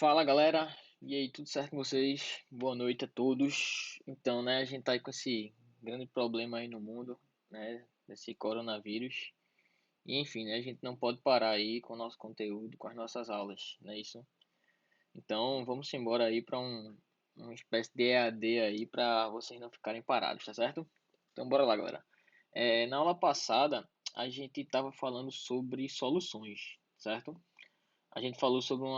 Fala galera, e aí, tudo certo com vocês? Boa noite a todos. Então, né, a gente tá aí com esse grande problema aí no mundo, né, desse coronavírus. E enfim, né, a gente não pode parar aí com o nosso conteúdo, com as nossas aulas, não é isso? Então, vamos embora aí para uma espécie de EAD aí para vocês não ficarem parados, tá certo? Então, bora lá, galera. Na aula passada, a gente estava falando sobre soluções, certo? A gente falou sobre,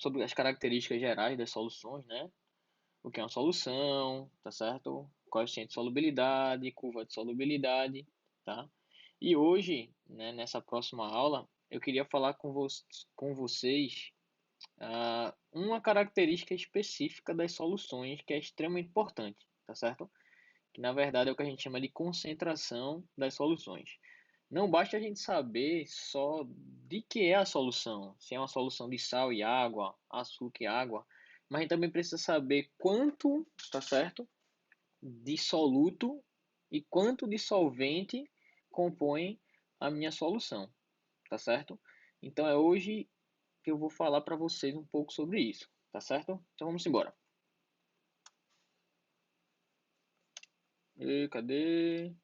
sobre as características gerais das soluções, né? O que é uma solução, tá certo? Coeficiente de solubilidade, curva de solubilidade, tá? E hoje, né, nessa próxima aula, eu queria falar com vocês uma característica específica das soluções que é extremamente importante, tá certo? Que na verdade é o que a gente chama de concentração das soluções. Não basta a gente saber só de que é a solução, se é uma solução de sal e água, açúcar e água, mas a gente também precisa saber quanto, tá certo, de soluto e quanto de solvente compõe a minha solução, tá certo? Então é hoje que eu vou falar para vocês um pouco sobre isso, tá certo? Então vamos embora. Cadê?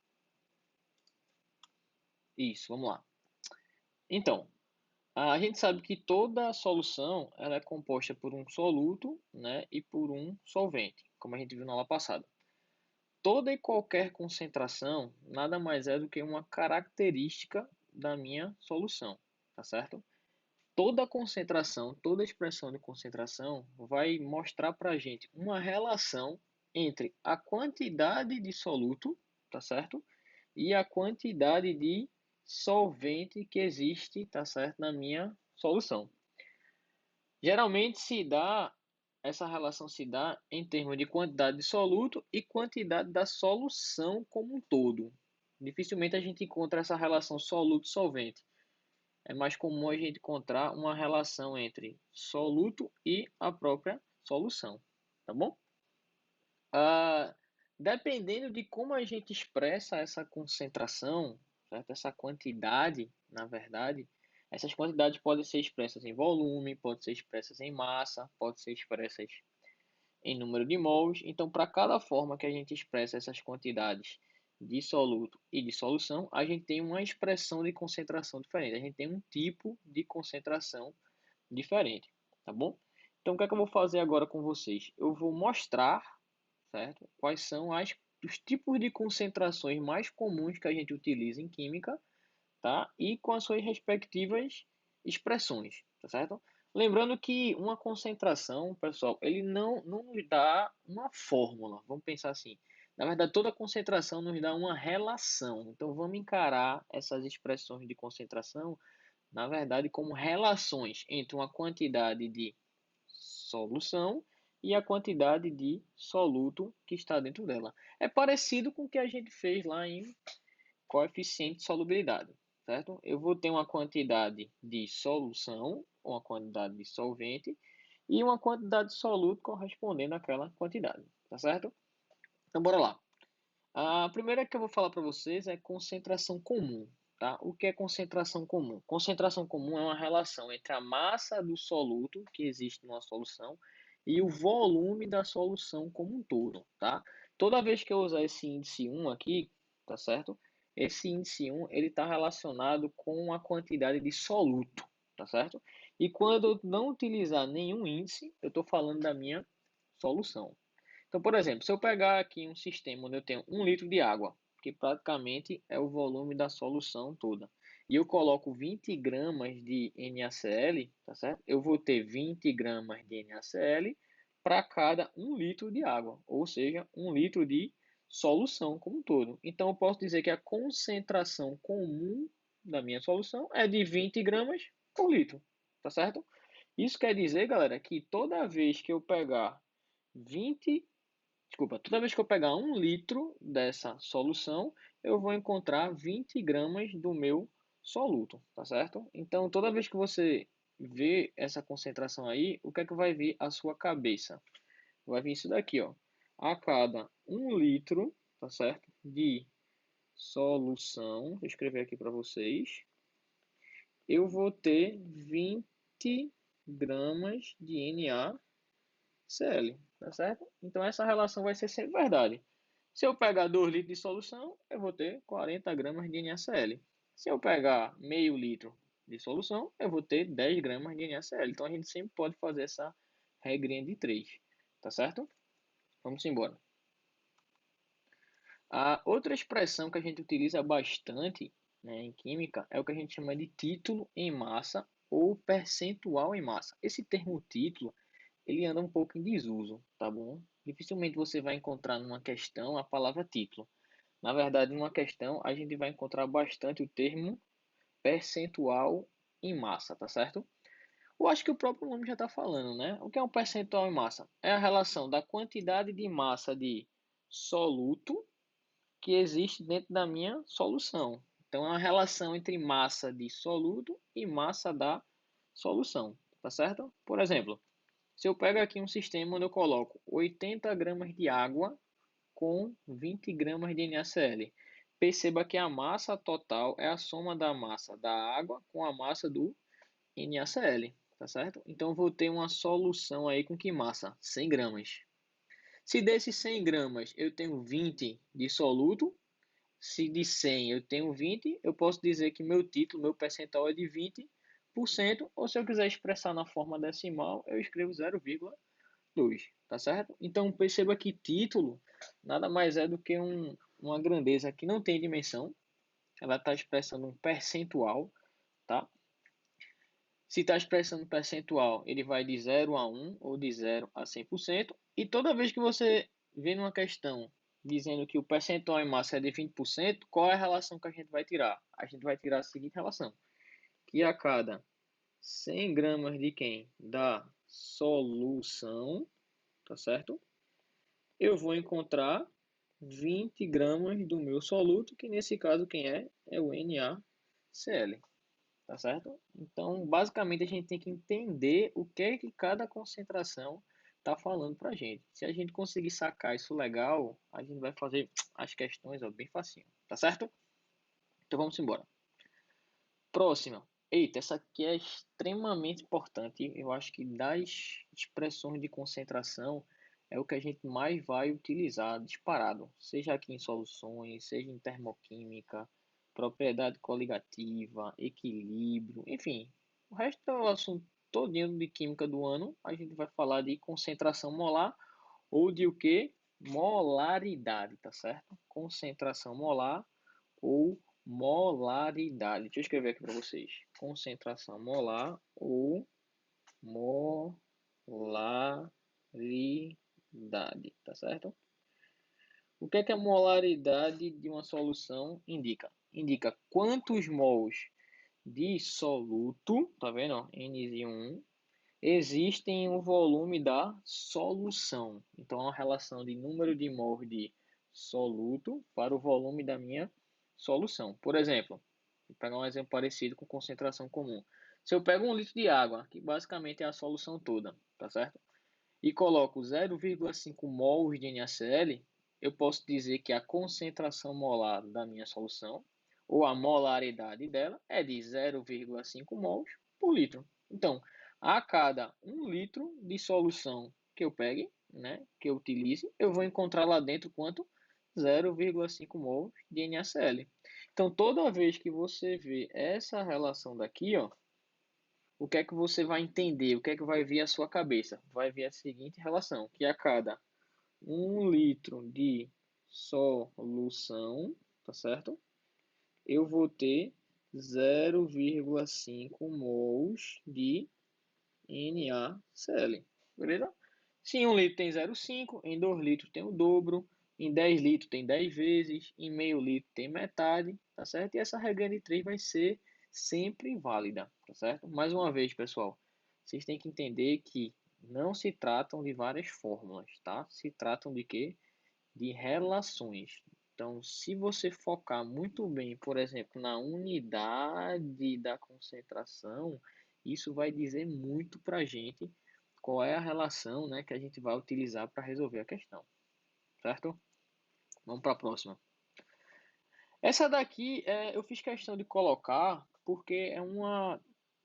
Isso, vamos lá. Então, a gente sabe que toda solução ela é composta por um soluto, né, e por um solvente, como a gente viu na aula passada. Toda e qualquer concentração nada mais é do que uma característica da minha solução, tá certo? Toda concentração, toda expressão de concentração vai mostrar para a gente uma relação entre a quantidade de soluto, tá certo? E a quantidade de solvente que existe, tá certo, na minha solução. Geralmente essa relação se dá em termos de quantidade de soluto e quantidade da solução como um todo. Dificilmente a gente encontra essa relação soluto-solvente. É mais comum a gente encontrar uma relação entre soluto e a própria solução, tá bom? Ah, Dependendo de como a gente expressa essa concentração, certo? Essa quantidade, na verdade, essas quantidades podem ser expressas em volume, podem ser expressas em massa, podem ser expressas em número de mols. Então, para cada forma que a gente expressa essas quantidades de soluto e de solução, a gente tem uma expressão de concentração diferente, a gente tem um tipo de concentração diferente, tá bom? Então, o que é que eu vou fazer agora com vocês? Eu vou mostrar, certo? Quais são os tipos de concentrações mais comuns que a gente utiliza em química, tá? E com as suas respectivas expressões, tá certo? Lembrando que uma concentração, pessoal, ele não nos dá uma fórmula, vamos pensar assim. Na verdade, toda concentração nos dá uma relação. Então, vamos encarar essas expressões de concentração, na verdade, como relações entre uma quantidade de solução e a quantidade de soluto que está dentro dela. É parecido com o que a gente fez lá em coeficiente de solubilidade, certo? Eu vou ter uma quantidade de solução, uma quantidade de solvente e uma quantidade de soluto correspondendo àquela quantidade, tá certo? Então, bora lá. A primeira que eu vou falar para vocês é concentração comum, tá? O que é concentração comum? Concentração comum é uma relação entre a massa do soluto que existe numa solução e o volume da solução como um todo, tá? Toda vez que eu usar esse índice 1 aqui, tá certo? Esse índice 1, ele está relacionado com a quantidade de soluto, tá certo? E quando eu não utilizar nenhum índice, eu estou falando da minha solução. Então, por exemplo, se eu pegar aqui um sistema onde eu tenho 1 litro de água, que praticamente é o volume da solução toda, e eu coloco 20 gramas de NaCl, tá certo? Eu vou ter 20 gramas de NaCl para cada 1 litro de água, ou seja, 1 litro de solução como um todo. Então, eu posso dizer que a concentração comum da minha solução é de 20 gramas por litro, tá certo? Isso quer dizer, galera, que toda vez que eu pegar 20 Desculpa, toda vez que eu pegar 1 litro dessa solução, eu vou encontrar 20 gramas do meu soluto, tá certo? Então, toda vez que você vê essa concentração aí, o que é que vai vir à sua cabeça? Vai vir isso daqui, ó. A cada 1 litro, tá certo? De solução, vou escrever aqui para vocês, eu vou ter 20. gramas de NaCl, tá certo? Então essa relação vai ser sempre verdade. Se eu pegar 2 litros de solução, eu vou ter 40 gramas de NaCl. Se eu pegar meio litro de solução, eu vou ter 10 gramas de NaCl. Então a gente sempre pode fazer essa regrinha de 3, tá certo? Vamos embora. A outra expressão que a gente utiliza bastante, né, em química é o que a gente chama de título em massa ou percentual em massa. Esse termo título, ele anda um pouco em desuso, tá bom? Dificilmente você vai encontrar numa questão a palavra título. Na verdade, numa questão, a gente vai encontrar bastante o termo percentual em massa, tá certo? Eu acho que o próprio nome já está falando, né? O que é um percentual em massa? É a relação da quantidade de massa de soluto que existe dentro da minha solução. Então, é uma relação entre massa de soluto e massa da solução, tá certo? Por exemplo, se eu pego aqui um sistema onde eu coloco 80 gramas de água com 20 gramas de NaCl, perceba que a massa total é a soma da massa da água com a massa do NaCl, tá certo? Então, eu vou ter uma solução aí com que massa? 100 gramas. Se desses 100 gramas eu tenho 20 de soluto, se de 100 eu tenho 20, eu posso dizer que meu título, meu percentual é de 20%, ou se eu quiser expressar na forma decimal, eu escrevo 0,2, tá certo? Então perceba que título nada mais é do que uma grandeza que não tem dimensão, ela está expressando um percentual, tá? Se está expressando percentual, ele vai de 0 a 1 ou de 0 a 100%. E toda vez que você vê numa questão dizendo que o percentual em massa é de 20%, qual é a relação que a gente vai tirar? A gente vai tirar a seguinte relação, que a cada 100 gramas de quem? Da solução, tá certo? Eu vou encontrar 20 gramas do meu soluto, que nesse caso quem é? É o NaCl. Tá certo? Então, basicamente, a gente tem que entender o que é que cada concentração está falando para a gente. Se a gente conseguir sacar isso legal, a gente vai fazer as questões ó, bem facinho. Tá certo? Então, vamos embora. Próxima. Eita, essa aqui é extremamente importante. Eu acho que das expressões de concentração é o que a gente mais vai utilizar disparado, seja aqui em soluções, seja em termoquímica, propriedade coligativa, equilíbrio, enfim. O resto é o assunto todinho de química do ano. A gente vai falar de concentração molar ou de o que? Molaridade, tá certo? Concentração molar ou molaridade. Deixa eu escrever aqui para vocês. Concentração molar ou molaridade, tá certo? O que é que a molaridade de uma solução indica? Indica quantos mols de soluto, tá vendo? N1 existem o volume da solução. Então, é uma relação de número de mols de soluto para o volume da minha solução. Por exemplo, vou pegar um exemplo parecido com concentração comum. Se eu pego 1 litro de água, que basicamente é a solução toda, tá certo? E coloco 0,5 mols de NaCl, eu posso dizer que a concentração molar da minha solução, ou a molaridade dela, é de 0,5 mols por litro. Então, a cada 1 litro de solução que eu pegue, né, que eu utilize, eu vou encontrar lá dentro quanto? 0,5 mols de NaCl. Então, toda vez que você vê essa relação daqui, ó, o que é que você vai entender? O que é que vai vir à sua cabeça? Vai vir a seguinte relação, que a cada 1 litro de solução, tá certo? Eu vou ter 0,5 mols de NaCl, beleza? Se em 1 litro tem 0,5, em 2 litros tem o dobro, em 10 litros tem 10 vezes, em meio litro tem metade, tá certo? E essa regra de 3 vai ser sempre válida, tá certo? Mais uma vez, pessoal, vocês têm que entender que não se tratam de várias fórmulas, tá? Se tratam de quê? De relações. Então, se você focar muito bem, por exemplo, na unidade da concentração, isso vai dizer muito para a gente qual é a relação, né, que a gente vai utilizar para resolver a questão, certo? Vamos para a próxima. Essa daqui eu fiz questão de colocar porque é uma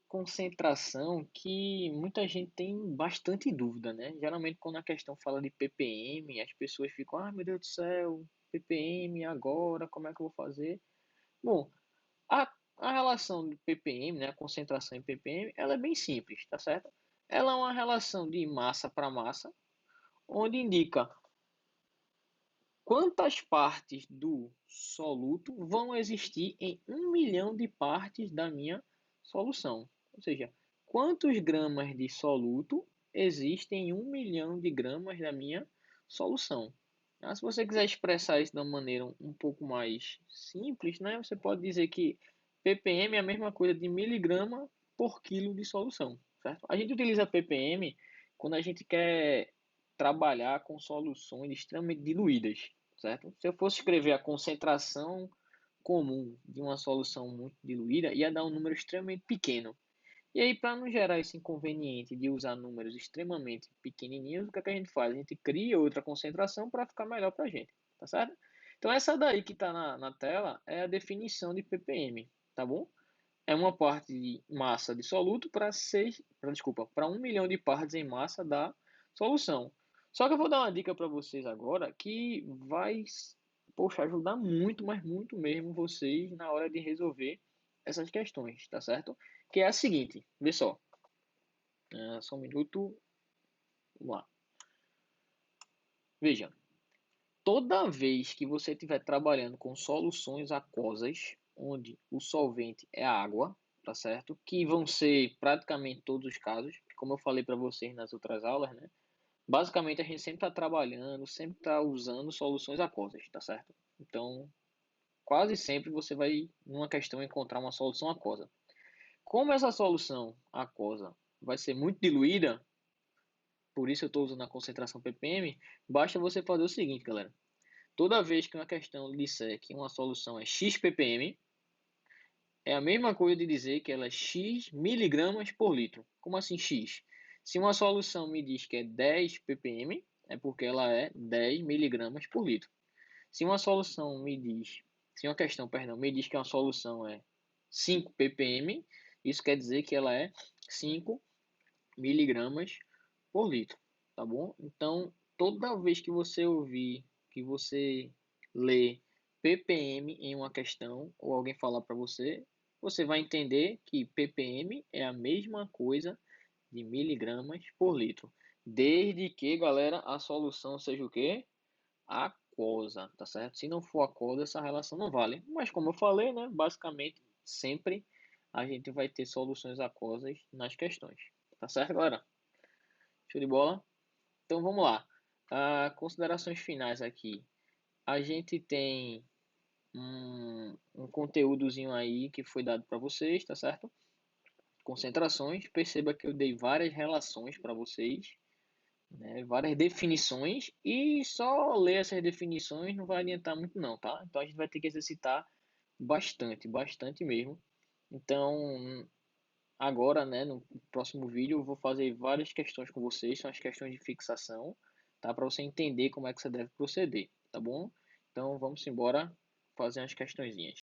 concentração que muita gente tem bastante dúvida, né? Geralmente quando a questão fala de ppm, as pessoas ficam, ah, meu Deus do céu, ppm agora, como é que eu vou fazer? Bom, a relação de ppm, né, a concentração em ppm, ela é bem simples, tá certo? Ela é uma relação de massa para massa, onde indica quantas partes do soluto vão existir em 1 milhão de partes da minha solução. Ou seja, quantos gramas de soluto existem em 1 milhão de gramas da minha solução. Se você quiser expressar isso de uma maneira um pouco mais simples, né, você pode dizer que ppm é a mesma coisa de miligrama por quilo de solução, certo? A gente utiliza ppm quando a gente quer trabalhar com soluções extremamente diluídas, certo? Se eu fosse escrever a concentração comum de uma solução muito diluída, ia dar um número extremamente pequeno. E aí, para não gerar esse inconveniente de usar números extremamente pequenininhos, o que é que a gente faz? A gente cria outra concentração para ficar melhor para a gente, tá certo? Então, essa daí que está na tela é a definição de ppm, tá bom? É uma parte de massa de soluto para 1 milhão de partes em massa da solução. Só que eu vou dar uma dica para vocês agora que vai, poxa, ajudar muito, mas muito mesmo vocês na hora de resolver essas questões, tá certo? Que é a seguinte, vê só, só um minuto, vamos lá. Veja, toda vez que você estiver trabalhando com soluções aquosas, onde o solvente é a água, tá certo? Que vão ser praticamente todos os casos, como eu falei para vocês nas outras aulas, né? Basicamente a gente sempre está trabalhando, sempre está usando soluções aquosas, tá certo? Então, quase sempre você vai, numa questão, encontrar uma solução aquosa. Como essa solução aquosa vai ser muito diluída, por isso eu estou usando a concentração ppm, basta você fazer o seguinte, galera. Toda vez que uma questão disser que uma solução é x ppm, é a mesma coisa de dizer que ela é x miligramas por litro. Como assim x? Se uma solução me diz que é 10 ppm, é porque ela é 10 miligramas por litro. Se uma solução me diz, se uma questão, perdão, me diz que uma solução é 5 ppm, isso quer dizer que ela é 5 miligramas por litro, tá bom? Então, toda vez que você ouvir, que você lê ppm em uma questão ou alguém falar para você, você vai entender que ppm é a mesma coisa de miligramas por litro, desde que, galera, a solução seja o quê? Aquosa, tá certo? Se não for aquosa, essa relação não vale. Mas como eu falei, né, basicamente sempre a gente vai ter soluções aquosas nas questões. Tá certo, galera? Show de bola? Então vamos lá. Considerações finais aqui. A gente tem um conteúdozinho aí que foi dado para vocês, tá certo? Concentrações. Perceba que eu dei várias relações para vocês, né? Várias definições, e só ler essas definições não vai adiantar muito não, tá? Então a gente vai ter que exercitar bastante, bastante mesmo. Então, agora, né, no próximo vídeo eu vou fazer várias questões com vocês, são as questões de fixação, tá? Para você entender como é que você deve proceder, tá bom? Então vamos embora fazer umas questõezinhas.